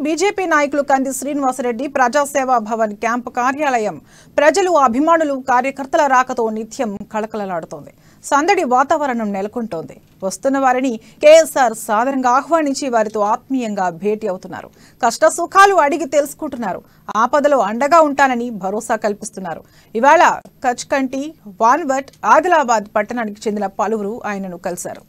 BJP నాయకులు కంది Srinivasa Reddy ప్రజాసేవా Bhavan camp కార్యాలయం ప్రజలు అభిమానులు కార్యకర్తల రాకతో నిత్యం కళకళలాడుతోంది. సందడి వాతావరణం నెలకొంటోంది. వస్తున్న వారిని కేఎస్ఆర్ సాదరంగా ఆహ్వానించి వారితో ఆత్మీయంగా భేటీ అవుతున్నారు. కష్ట సుఖాలు అడిగి తెలుసుకుంటున్నారు. ఆపదలో అండగా ఉంటానని భరోసా కల్పిస్తున్నారు. ఇవాళ కచ్కంటి, వాన్వట్, ఆదిలాబాద్ పట్టణానికి చెందిన పలువురు ఆయనను కలిశారు.